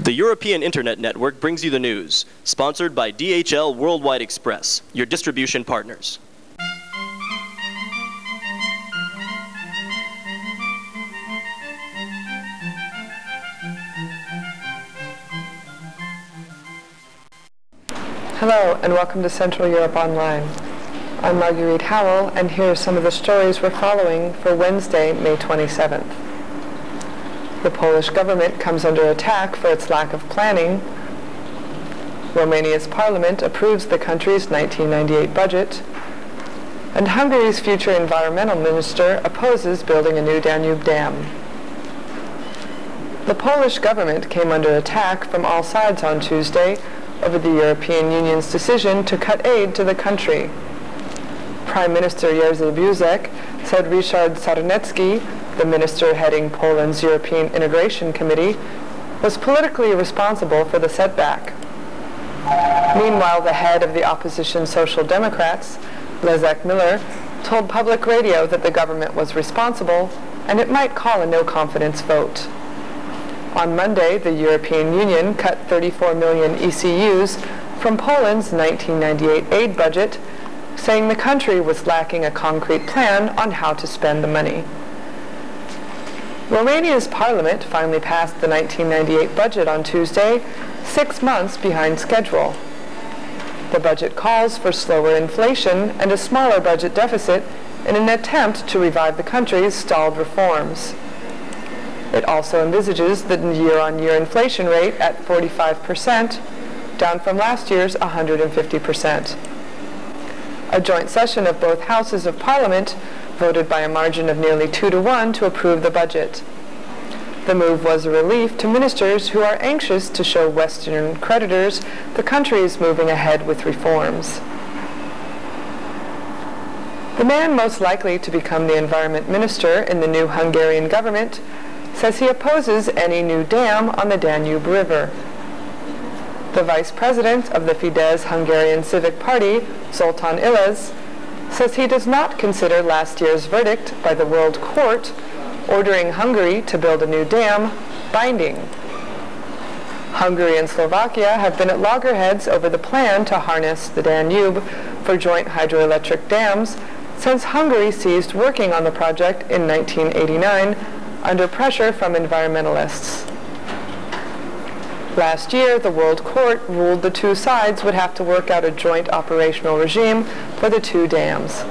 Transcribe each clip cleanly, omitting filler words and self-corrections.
The European Internet Network brings you the news, sponsored by DHL Worldwide Express, your distribution partners. Hello and welcome to Central Europe Online. I'm Marguerite Howell, and here are some of the stories we're following for Wednesday, May 27th. The Polish government comes under attack for its lack of planning. Romania's parliament approves the country's 1998 budget. And Hungary's future environmental minister opposes building a new Danube dam. The Polish government came under attack from all sides on Tuesday over the European Union's decision to cut aid to the country. Prime Minister Jerzy Buzek said Ryszard Czarnecki, the minister heading Poland's European Integration Committee, was politically responsible for the setback. Meanwhile, the head of the opposition Social Democrats, Leszek Miller, told public radio that the government was responsible and it might call a no-confidence vote. On Monday, the European Union cut 34 million ECUs from Poland's 1998 aid budget, saying the country was lacking a concrete plan on how to spend the money. Romania's parliament finally passed the 1998 budget on Tuesday, 6 months behind schedule. The budget calls for slower inflation and a smaller budget deficit in an attempt to revive the country's stalled reforms. It also envisages the year-on-year inflation rate at 45%, down from last year's 150%. A joint session of both houses of parliament voted by a margin of nearly 2-1 to approve the budget. The move was a relief to ministers who are anxious to show Western creditors the country is moving ahead with reforms. The man most likely to become the environment minister in the new Hungarian government says he opposes any new dam on the Danube River. The vice president of the Fidesz Hungarian Civic Party, Zoltán Illes, says he does not consider last year's verdict by the World Court ordering Hungary to build a new dam binding. Hungary and Slovakia have been at loggerheads over the plan to harness the Danube for joint hydroelectric dams since Hungary ceased working on the project in 1989 under pressure from environmentalists. Last year, the World Court ruled the two sides would have to work out a joint operational regime for the two dams.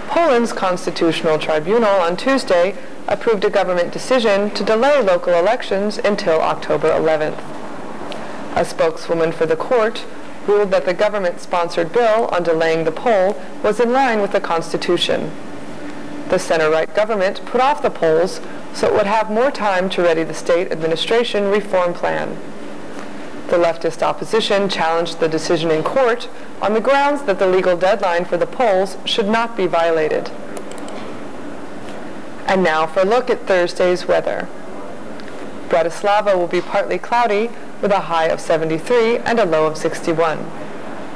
Poland's Constitutional Tribunal on Tuesday approved a government decision to delay local elections until October 11th. A spokeswoman for the court ruled that the government-sponsored bill on delaying the poll was in line with the Constitution. The center-right government put off the polls so it would have more time to ready the state administration reform plan. The leftist opposition challenged the decision in court on the grounds that the legal deadline for the polls should not be violated. And now for a look at Thursday's weather. Bratislava will be partly cloudy with a high of 73 and a low of 61.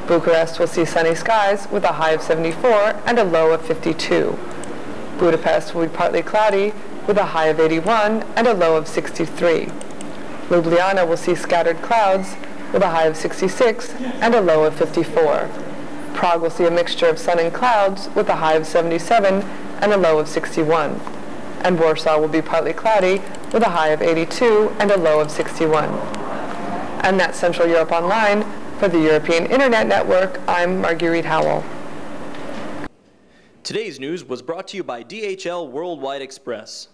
Bucharest will see sunny skies with a high of 74 and a low of 52. Budapest will be partly cloudy with a high of 81 and a low of 63. Ljubljana will see scattered clouds with a high of 66 and a low of 54. Prague will see a mixture of sun and clouds with a high of 77 and a low of 61. And Warsaw will be partly cloudy with a high of 82 and a low of 61. And that's Central Europe Online. For the European Internet Network, I'm Marguerite Howell. Today's news was brought to you by DHL Worldwide Express.